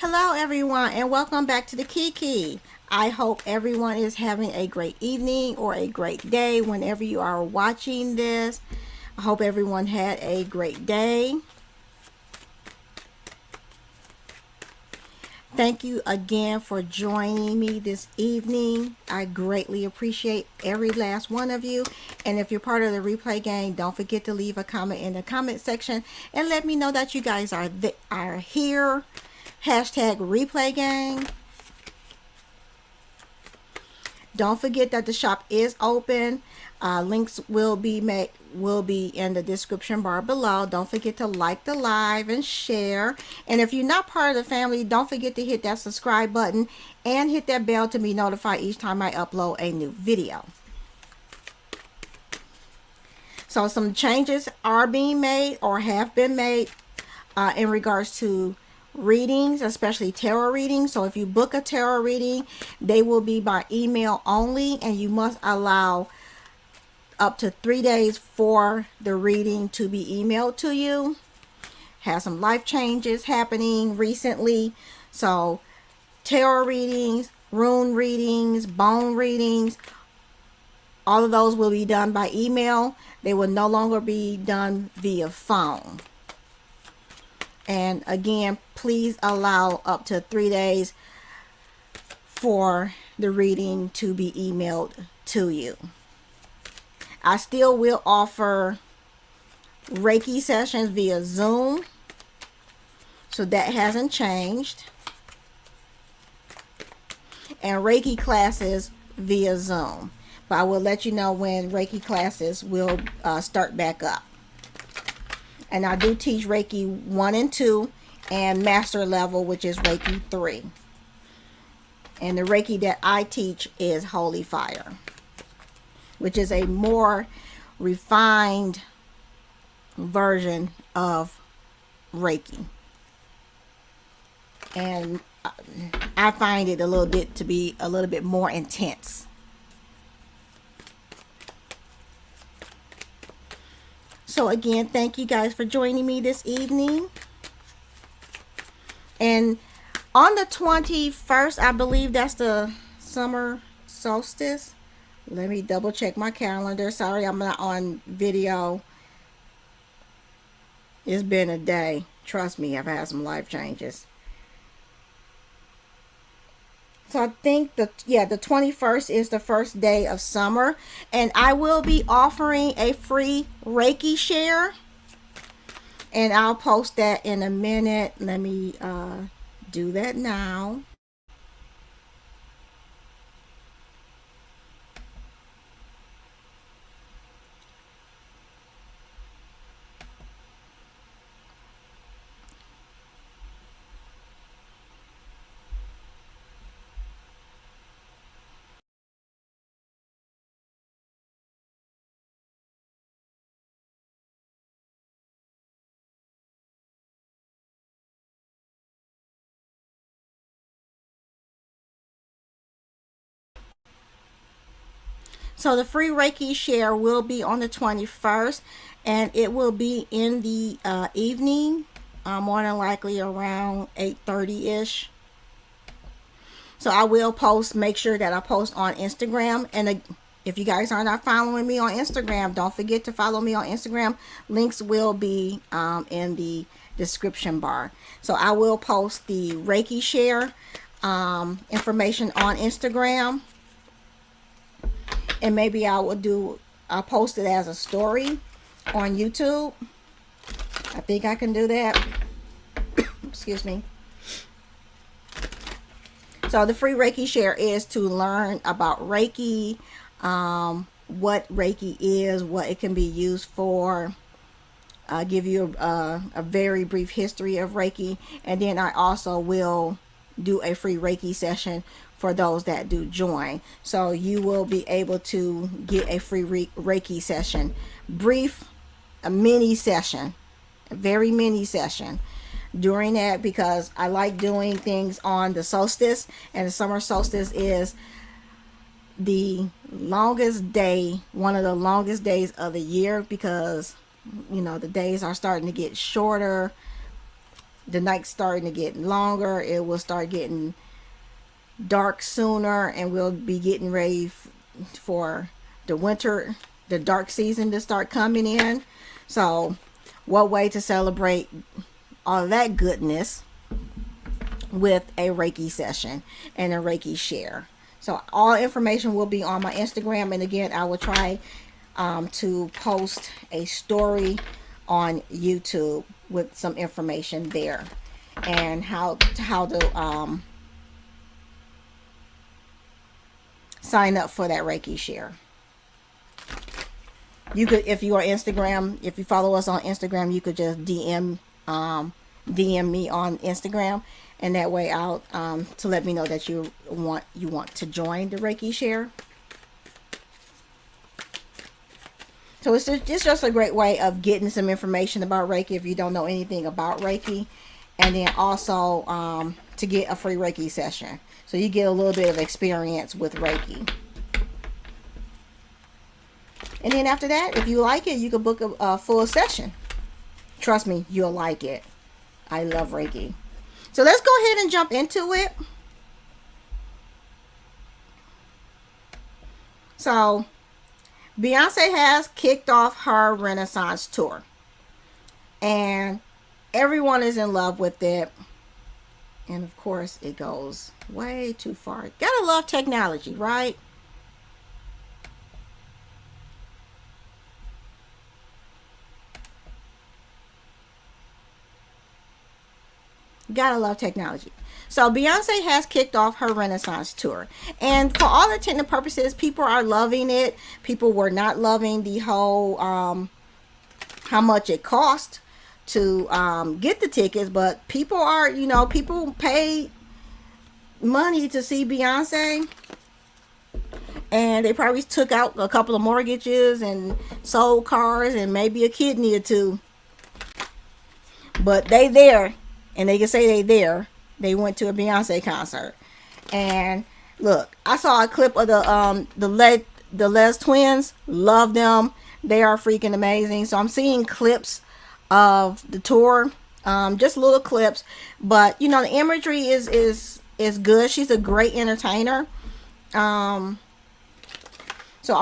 Hello everyone and welcome back to the Kiki. I hope everyone is having a great evening or a great day whenever you are watching this. I hope everyone had a great day. Thank you again for joining me this evening. I greatly appreciate every last one of you. And if you're part of the replay gang, don't forget to leave a comment in the comment section and let me know that you guys are here. Hashtag replay gang. Don't forget that the shop is open. Links will be in the description bar below. Don't forget to like the live and share. And if you're not part of the family, don't forget to hit that subscribe button and hit that bell to be notified each time I upload a new video. So some changes are being made or have been made in regards to readings, especially tarot readings. So if you book a tarot reading, they will be by email only, and you must allow up to 3 days for the reading to be emailed to you. Has some life changes happening recently. So tarot readings, rune readings, bone readings, all of those will be done by email. They will no longer be done via phone. And again, please allow up to 3 days for the reading to be emailed to you. I still will offer Reiki sessions via Zoom, so that hasn't changed, and Reiki classes via Zoom, but I will let you know when Reiki classes will start back up. And I do teach Reiki 1 and 2 and master level, which is Reiki 3. And the Reiki that I teach is Holy Fire, which is a more refined version of Reiki. And I find it to be a little bit more intense. So again, thank you guys for joining me this evening. And on the 21st, I believe that's the summer solstice. Let me double check my calendar. Sorry, I'm not on video. It's been a day. Trust me, I've had some life changes. So I think the 21st is the first day of summer, and I will be offering a free Reiki share, and I'll post that in a minute. Let me do that now. So the free Reiki share will be on the 21st, and it will be in the evening, more than likely around 8:30-ish. So I will post, make sure that I post on Instagram. And if you guys are not following me on Instagram, don't forget to follow me on Instagram. Links will be in the description bar. So I will post the Reiki share information on Instagram. And maybe I'll post it as a story on YouTube. I think I can do that. Excuse me. So the free Reiki share is to learn about Reiki, what Reiki is, what it can be used for. I'll give you a very brief history of Reiki. And then I also will do a free Reiki session for those that do join. So you will be able to get a free Reiki session, a mini session, a very mini session during that, because I like doing things on the solstice, and the summer solstice is the longest day, one of the longest days of the year, because you know the days are starting to get shorter the night's starting to get longer. It will start getting dark sooner, and we'll be getting ready for the winter, the dark season to start coming in. So what way to celebrate all that goodness with a Reiki session and a Reiki share. So all information will be on my Instagram, and again, I will try to post a story on YouTube with some information there, and how to sign up for that Reiki share. You could, if you are Instagram, if you follow us on Instagram, you could just DM me on Instagram, and that way I'll to let me know that you want to join the Reiki share. So it's just a great way of getting some information about Reiki if you don't know anything about Reiki, and then also to get a free Reiki session, so you get a little bit of experience with Reiki. And then after that, if you like it, you can book a full session. Trust me, you'll like it. I love Reiki. So let's go ahead and jump into it. So Beyonce has kicked off her Renaissance tour, and everyone is in love with it. And of course, it goes way too far. Gotta love technology, right? Gotta love technology. So Beyonce has kicked off her Renaissance tour, and for all intents and purposes, people are loving it. People were not loving the whole how much it cost to get the tickets, but people are, people pay money to see Beyonce, and they probably took out a couple of mortgages and sold cars and maybe a kidney or two, but they there. And they can say they went to a Beyonce concert. And look, I saw a clip of the Les twins. Love them. They are freaking amazing. So I'm seeing clips of the tour, just little clips. But the imagery is good. She's a great entertainer. So I'm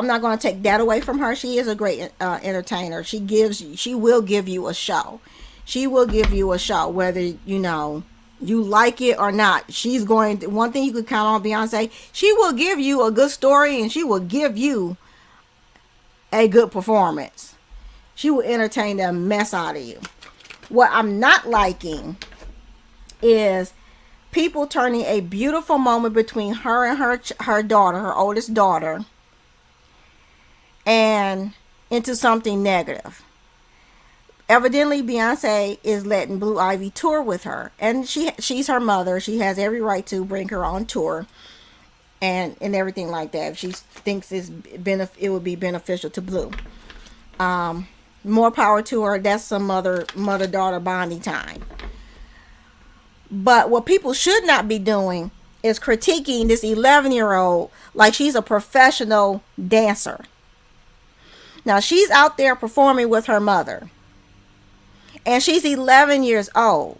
not going to take that away from her. She is a great entertainer. She will give you a show. She will give you a show, whether you like it or not. She's going to, one thing you could count on Beyonce, she will give you a good story, and she will give you a good performance. She will entertain the mess out of you. What I'm not liking is people turning a beautiful moment between her and her daughter, her oldest daughter, and into something negative. Evidently, Beyonce is letting Blue Ivy tour with her, and she's her mother. She has every right to bring her on tour and everything like that if she thinks it would be beneficial to Blue. More power to her. That's some mother-daughter bonding time. But what people should not be doing is critiquing this 11-year-old like she's a professional dancer. Now, she's out there performing with her mother, and she's 11 years old.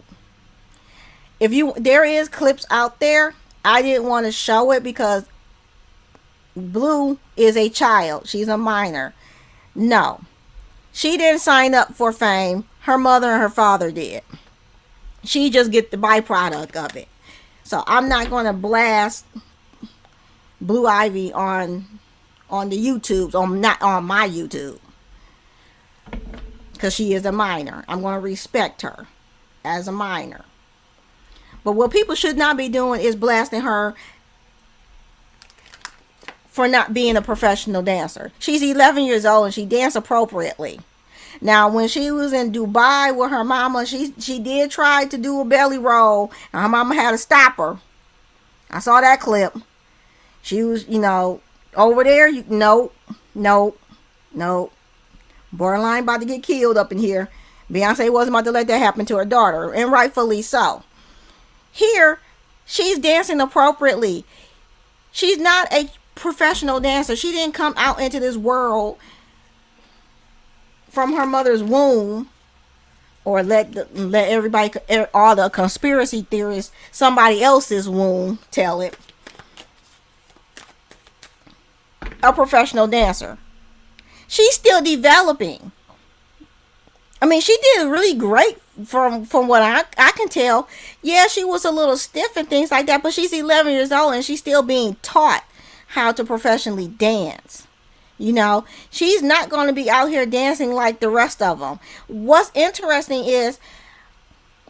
There is clips out there. I didn't want to show it because Blue is a child. She's a minor. No, she didn't sign up for fame. Her mother and her father did. She just get the byproduct of it. So I'm not going to blast Blue Ivy on the YouTubes, not on my YouTube, because she is a minor. I'm going to respect her as a minor. But what people should not be doing is blasting her for not being a professional dancer. She's 11 years old and she danced appropriately. Now, when she was in Dubai with her mama, she did try to do a belly roll, and her mama had to stop her. I saw that clip. She was, over there. Nope. Borderline about to get killed up in here. Beyonce wasn't about to let that happen to her daughter, and rightfully so. Here, she's dancing appropriately. She's not a professional dancer. She didn't come out into this world from her mother's womb or let everybody, all the conspiracy theorists, somebody else's womb tell it. A professional dancer. She's still developing. I mean, she did really great from what I can tell. Yeah, she was a little stiff and things like that, but she's 11 years old and she's still being taught how to professionally dance. You know, she's not going to be out here dancing like the rest of them. What's interesting is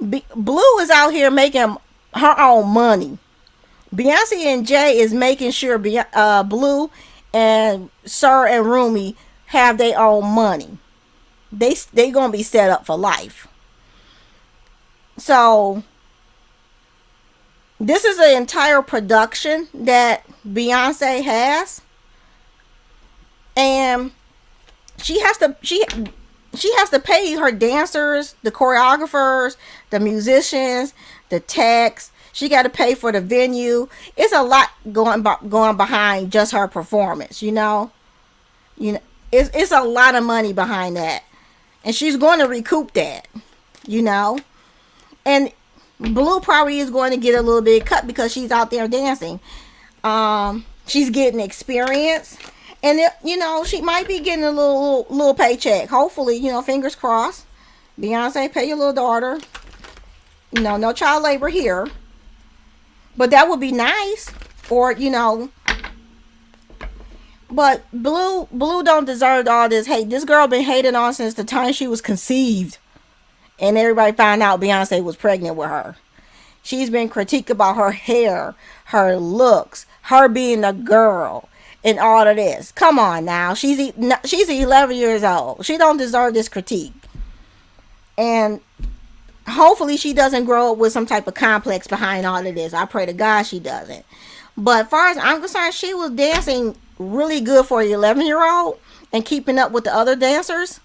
Blue is out here making her own money. Beyonce and Jay is making sure Blue and Sir and Rumi have their own money. They gonna be set up for life. So this is an entire production that Beyonce has, and she has to pay her dancers, the choreographers, the musicians, the techs. She got to pay for the venue. It's a lot going behind just her performance. You know, it's a lot of money behind that. And she's going to recoup that, you know. And Blue probably is going to get a little bit cut because she's out there dancing. She's getting experience. And, you know, she might be getting a little paycheck. Hopefully, you know, fingers crossed. Beyonce, pay your little daughter. You know, no child labor here. But that would be nice. Or, you know... But Blue don't deserve all this hate. This girl been hated on since the time she was conceived. And everybody found out Beyonce was pregnant with her. She's been critiqued about her hair, her looks, her being a girl, and all of this. Come on now. She's 11 years old. She don't deserve this critique. And hopefully she doesn't grow up with some type of complex behind all of this. I pray to God she doesn't. But as far as I'm concerned, she was dancing really good for an 11-year-old and keeping up with the other dancers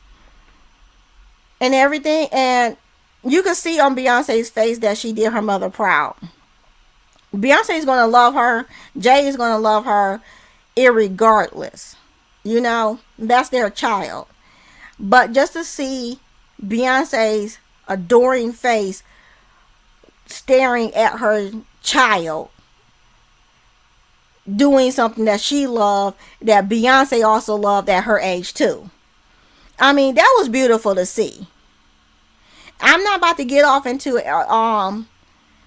and everything. And you can see on Beyonce's face that she did her mother proud. Beyonce's going to love her. Jay is going to love her irregardless. You know, that's their child. But just to see Beyonce's adoring face staring at her child doing something that she loved, that Beyonce also loved at her age too. I mean, that was beautiful to see. I'm not about to get off into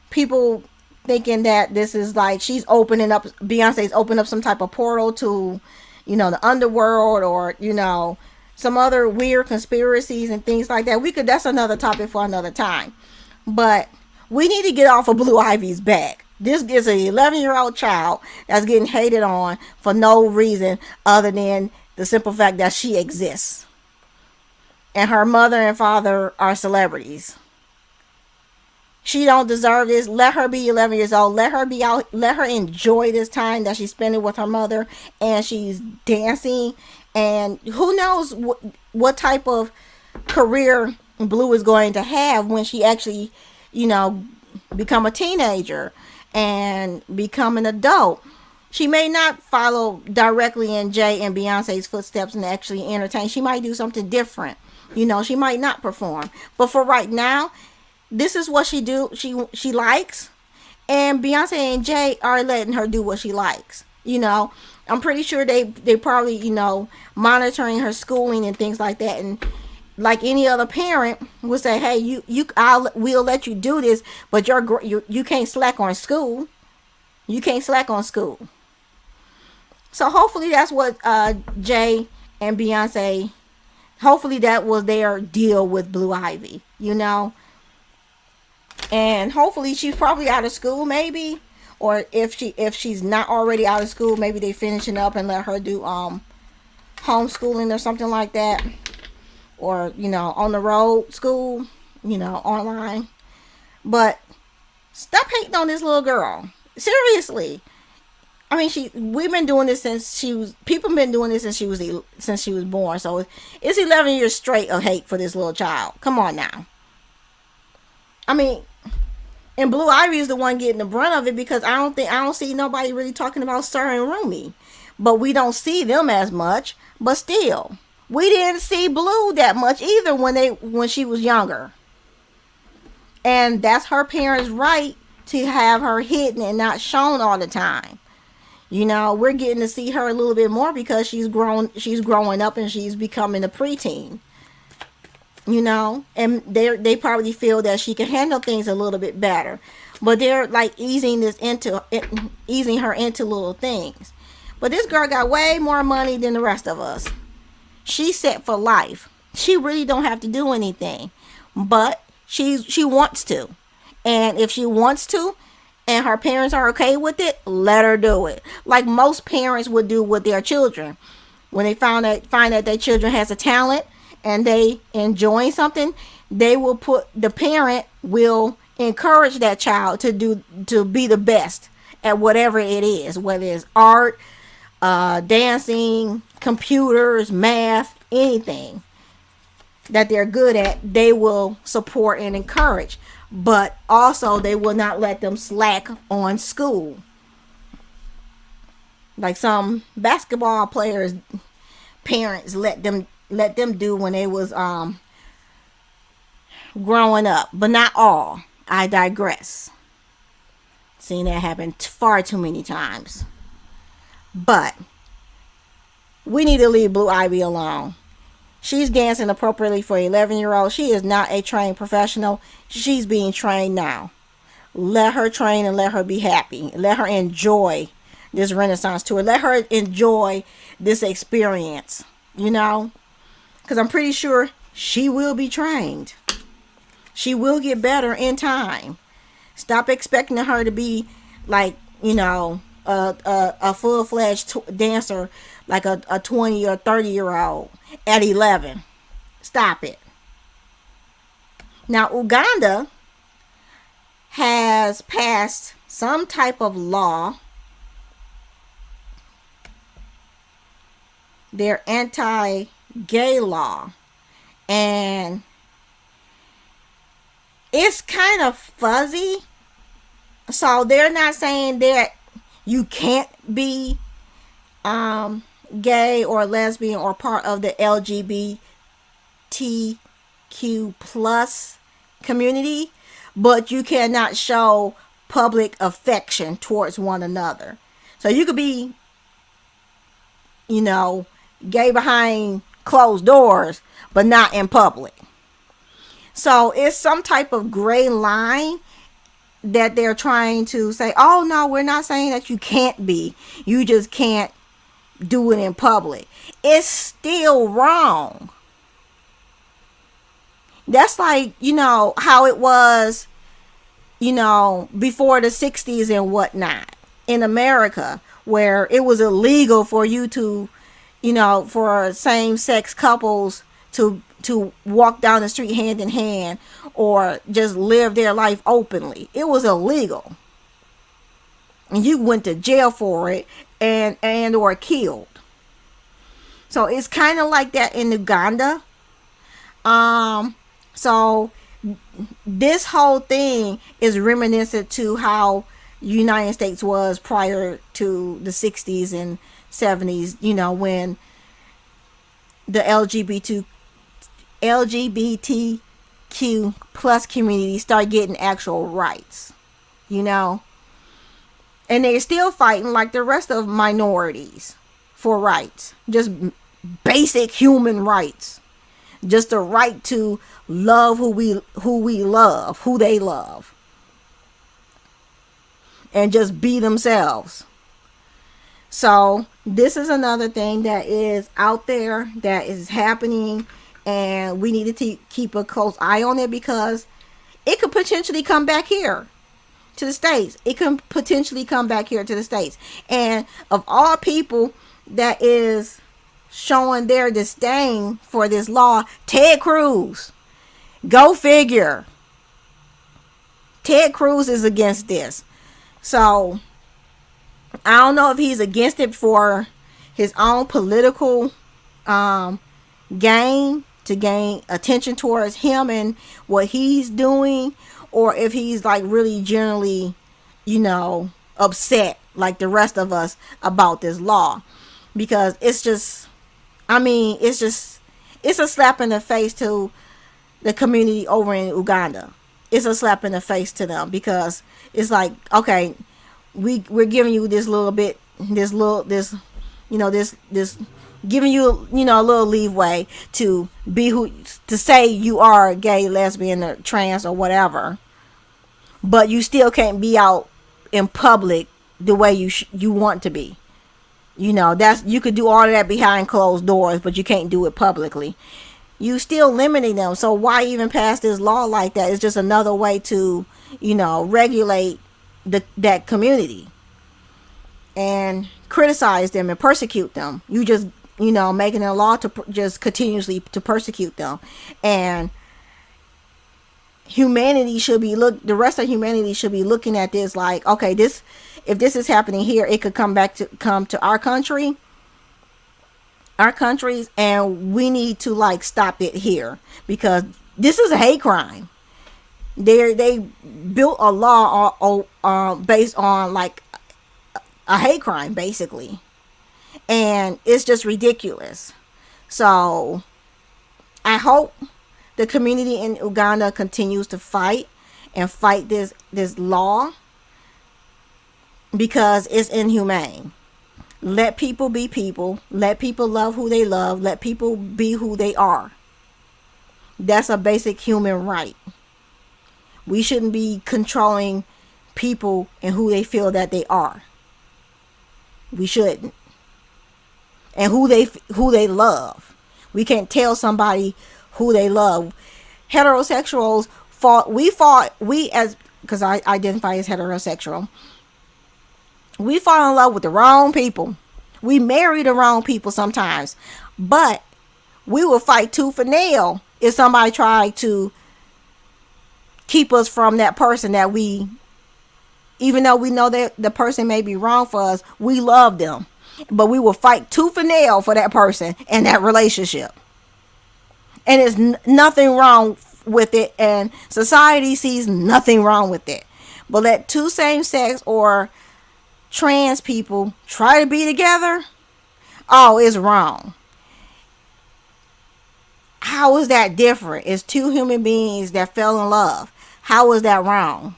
people thinking that this is like Beyonce's opening up some type of portal to, you know, the underworld, or, you know, some other weird conspiracies and things like that. That's another topic for another time. But we need to get off of Blue Ivy's back. This is an 11-year-old child that's getting hated on for no reason other than the simple fact that she exists. And her mother and father are celebrities. She don't deserve this. Let her be 11 years old. Let her be out. Let her enjoy this time that she's spending with her mother. And she's dancing. And who knows what type of career Blue is going to have when she actually, you know, become a teenager and become an adult. She may not follow directly in Jay and Beyonce's footsteps and actually entertain. She might do something different. You know, she might not perform. But for right now, this is what she likes. And Beyonce and Jay are letting her do what she likes. You know, I'm pretty sure they probably, you know, monitoring her schooling and things like that. And like any other parent would say, hey, we'll let you do this, but you can't slack on school. You can't slack on school. So hopefully that's what Jay and Beyonce, hopefully that was their deal with Blue Ivy, you know. And hopefully she's probably out of school maybe. Or if she's not already out of school, maybe they finishing up and let her do homeschooling or something like that. Or, you know, on the road school, you know, online. But stop hating on this little girl. Seriously. I mean, we've been doing this people been doing this since she was born. So it's 11 years straight of hate for this little child. Come on now. I mean, and Blue Ivy is the one getting the brunt of it, because I don't see nobody really talking about Sir and Rumi. But we don't see them as much. But still, we didn't see Blue that much either when she was younger. And that's her parents' right to have her hidden and not shown all the time. You know, we're getting to see her a little bit more because she's growing up and she's becoming a preteen. You know, and they probably feel that she can handle things a little bit better. But they're like easing her into little things. But this girl got way more money than the rest of us. She's set for life. She really don't have to do anything. But she wants to. And if she wants to and her parents are okay with it, let her do it. Like most parents would do with their children. When they find that their children has a talent and they enjoying something, the parent will encourage that child to be the best at whatever it is, whether it's art, dancing, computers, math, anything that they're good at, they will support and encourage. But also they will not let them slack on school. Like some basketball players' parents let them do when they was growing up, but not all. I digress. Seen that happen far too many times. But we need to leave Blue Ivy alone. She's dancing appropriately for an 11-year-old. She is not a trained professional. She's being trained now. Let her train and let her be happy. Let her enjoy this Renaissance tour. Let her enjoy this experience, you know? Because I'm pretty sure she will be trained. She will get better in time. Stop expecting her to be like, you know, a full-fledged dancer like a 20 or 30-year-old at 11. Stop it. Now, Uganda has passed some type of law. Their anti-gay law. And it's kind of fuzzy. So they're not saying that you can't be gay or lesbian or part of the LGBTQ plus community, but you cannot show public affection towards one another. So you could be, you know, gay behind closed doors, but not in public. So it's some type of gray line that they're trying to say, oh no, we're not saying that you can't be. You just can't do it in public. It's still wrong. That's like, you know, how it was, you know, before the 60s and whatnot in America, where it was illegal for you to, you know, for same-sex couples to walk down the street hand in hand or just live their life openly. It was illegal. And you went to jail for it and or killed. So it's kind of like that in Uganda. So this whole thing is reminiscent to how the United States was prior to the 60s and 70s, you know, when the LGBTQ plus community start getting actual rights, you know. And they're still fighting like the rest of minorities for rights. Just basic human rights. Just the right to love who we love, who they love. And just be themselves. So this is another thing that is out there, that is happening, and we need to keep a close eye on it because it could potentially come back here to the States. It can potentially come back here to the States. And of all people that is showing their disdain for this law, Ted Cruz. Go figure. Ted Cruz is against this. So I don't know if he's against it for his own political gain, to gain attention towards him and what he's doing, or if he's like really generally, you know, upset like the rest of us about this law. Because it's just, I mean, it's a slap in the face to the community over in Uganda. it's a slap in the face to them, because it's like, okay, we're giving you this little bit, this giving you, a little leeway to be who, to say you are gay, lesbian, or trans, or whatever, but you still can't be out in public the way you want to be. That's, you could do all of that behind closed doors, but you can't do it publicly. You still limiting them. So why even pass this law like that? It's just another way to, regulate that community and criticize them and persecute them. You just, making a law to just continuously to persecute them. And humanity should be the rest of humanity should be looking at this like, okay, if this is happening here, it could come to our countries, and we need to like stop it here, because this is a hate crime. They built a law based on like a hate crime, basically, and it's just ridiculous. So I hope the community in Uganda continues to fight this law, because it's inhumane. Let people be people. Let people love who they love. Let people be who they are. That's a basic human right. We shouldn't be controlling people and who they feel that they are. We shouldn't. And who they love. We can't tell somebody who they love. Heterosexuals because I identify as heterosexual. We fall in love with the wrong people. We marry the wrong people sometimes. But we will fight tooth and nail if somebody tried to keep us from that person that even though we know that the person may be wrong for us, we love them. But we will fight tooth and nail for that person and that relationship. And there's nothing wrong with it. And society sees nothing wrong with it. But let two same-sex or trans people try to be together, oh, it's wrong. How is that different? It's two human beings that fell in love. How is that wrong?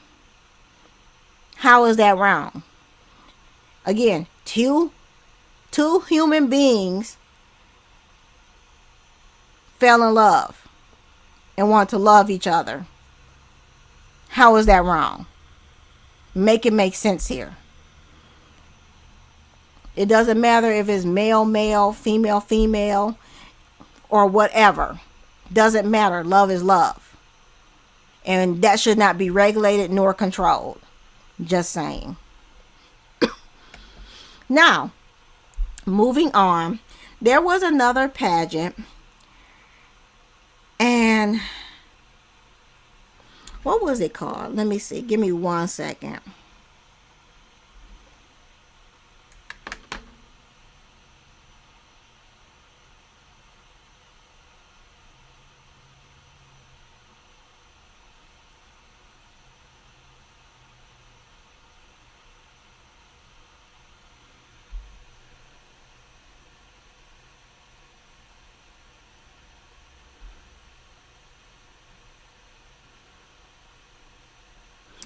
How is that wrong? Again, two human beings fell in love and want to love each other. How is that wrong? Make it make sense here. It doesn't matter if it's male, male, female, female, or whatever. Doesn't matter. Love is love. And that should not be regulated nor controlled. Just saying. Now, moving on. There was another pageant. And what was it called? Let me see. Give me 1 second.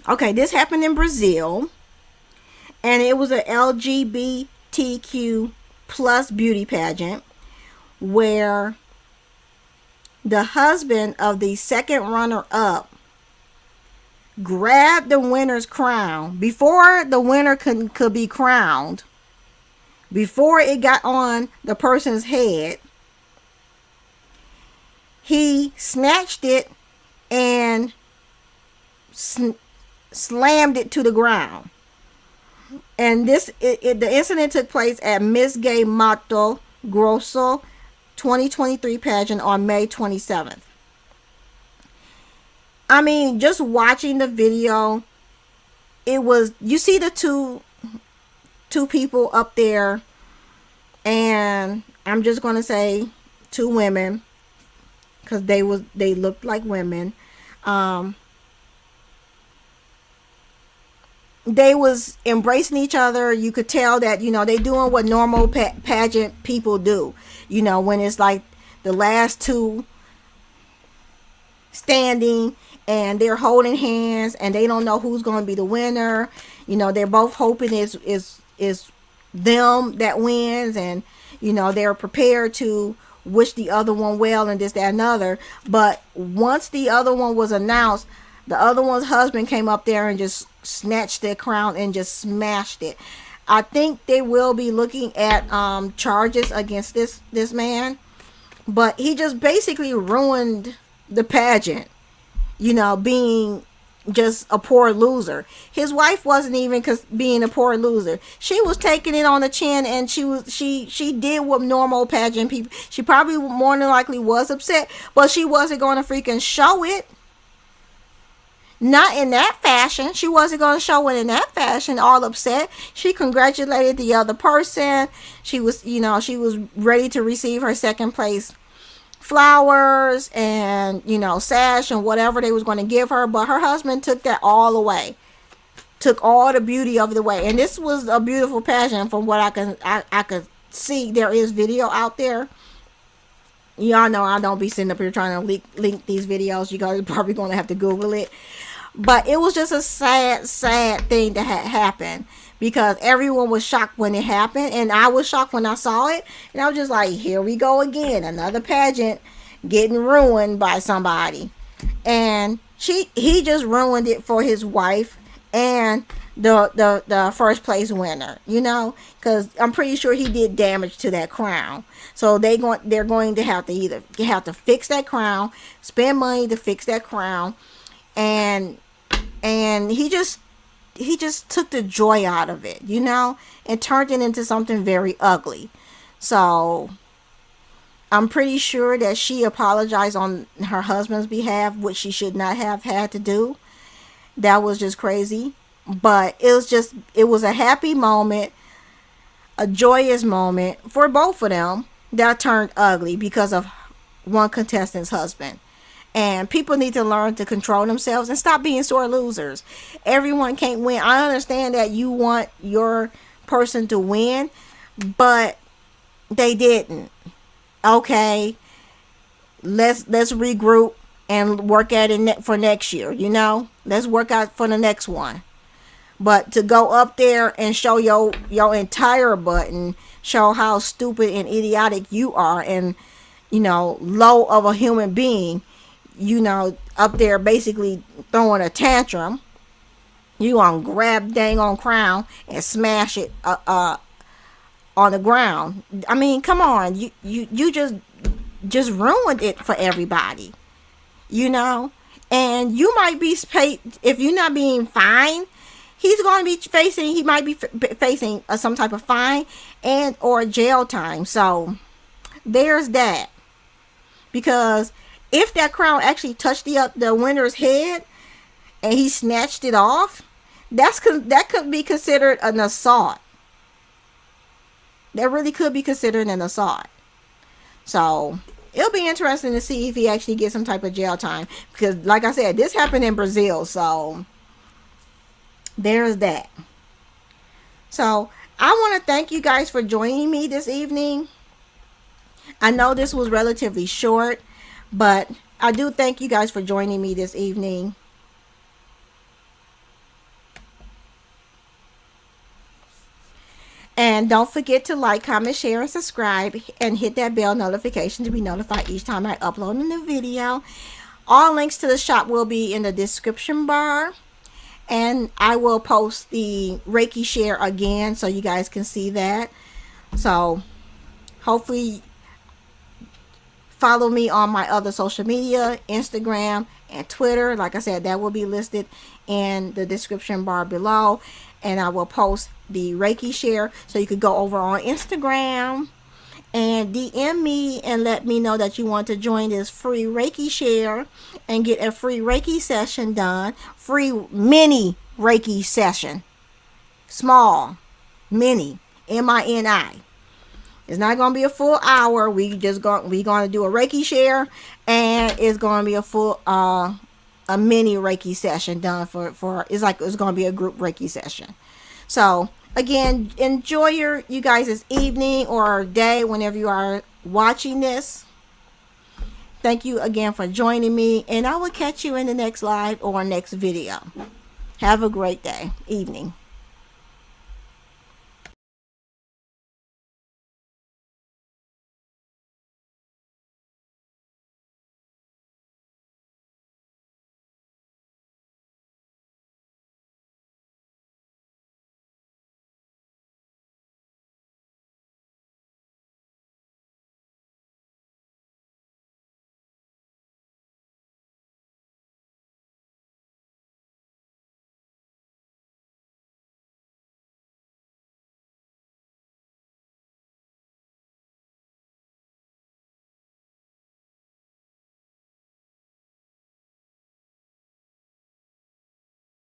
Okay, this happened in Brazil, and it was a LGBTQ plus beauty pageant where the husband of the second runner-up grabbed the winner's crown before the winner could be crowned, before it got on the person's head. He snatched it and slammed it to the ground. And the incident took place at Miss Gay Mato Grosso 2023 pageant on May 27th. I mean, just watching the video, it was, you see the two people up there, and I'm just going to say two women, because they looked like women. They was embracing each other. You could tell that, they doing what normal pageant people do. When it's like the last two standing and they're holding hands, and they don't know who's going to be the winner. You know, they're both hoping is them that wins, and you know, they're prepared to wish the other one well and this, that, and other. But once the other one was announced, the other one's husband came up there and just snatched their crown and just smashed it. I think they will be looking at charges against this man, but he just basically ruined the pageant, you know, being just a poor loser. His wife wasn't even being a poor loser. She was taking it on the chin, and she did what normal pageant people. She probably more than likely was upset, but she wasn't going to freaking show it. Not in that fashion. She wasn't going to show it in that fashion, all upset. She congratulated the other person. She was, you know, she was ready to receive her second place flowers and, you know, sash and whatever they was going to give her. But her husband took that all away. Took all the beauty of the way. And this was a beautiful pageant from what I could see. There is video out there. Y'all know I don't be sitting up here trying to link these videos. You guys are probably going to have to Google it. But it was just a sad thing that had happened, because everyone was shocked when it happened, and I was shocked when I saw it. And I was just like, here we go again, another pageant getting ruined by somebody. And he just ruined it for his wife and the first place winner, you know, because I'm pretty sure he did damage to that crown. So they're going to have to either fix that crown, spend money to fix that crown, and he just took the joy out of it, you know, and turned it into something very ugly. So I'm pretty sure that she apologized on her husband's behalf, which she should not have had to do. That was just crazy. But it was a happy moment, a joyous moment for both of them that turned ugly because of one contestant's husband. And people need to learn to control themselves and stop being sore losers. Everyone can't win. I understand that you want your person to win, but they didn't. Okay, let's regroup and work at it for next year, you know? Let's work out for the next one. But to go up there and show your entire butt and show how stupid and idiotic you are, and, you know, low of a human being, you know, up there basically throwing a tantrum, you gonna grab dang on crown and smash it on the ground. I mean, come on, you just ruined it for everybody, you know. And you might be paid, if you're not being fined. He might be facing some type of fine and or jail time. So there's that. Because if that crown actually touched the winner's head and he snatched it off, that could be considered an assault. That really could be considered an assault. So it'll be interesting to see if he actually gets some type of jail time. Because like I said, this happened in Brazil. So there's that. So I want to thank you guys for joining me this evening. I know this was relatively short, but I do thank you guys for joining me this evening. And don't forget to like, comment, share, and subscribe, and hit that bell notification to be notified each time I upload a new video. All links to the shop will be in the description bar. And I will post the Reiki share again so you guys can see that. So hopefully follow me on my other social media, Instagram and Twitter. Like I said, that will be listed in the description bar below. And I will post the Reiki share so you could go over on Instagram and DM me and let me know that you want to join this free Reiki share and get a free Reiki session done. Free mini Reiki session. Small, mini, MINI. It's not going to be a full hour. We're going to do a Reiki share, and it's going to be a full a mini Reiki session done for it's going to be a group Reiki session. So again, enjoy you guys' evening or day whenever you are watching this. Thank you again for joining me, and I will catch you in the next live or next video. Have a great day, evening.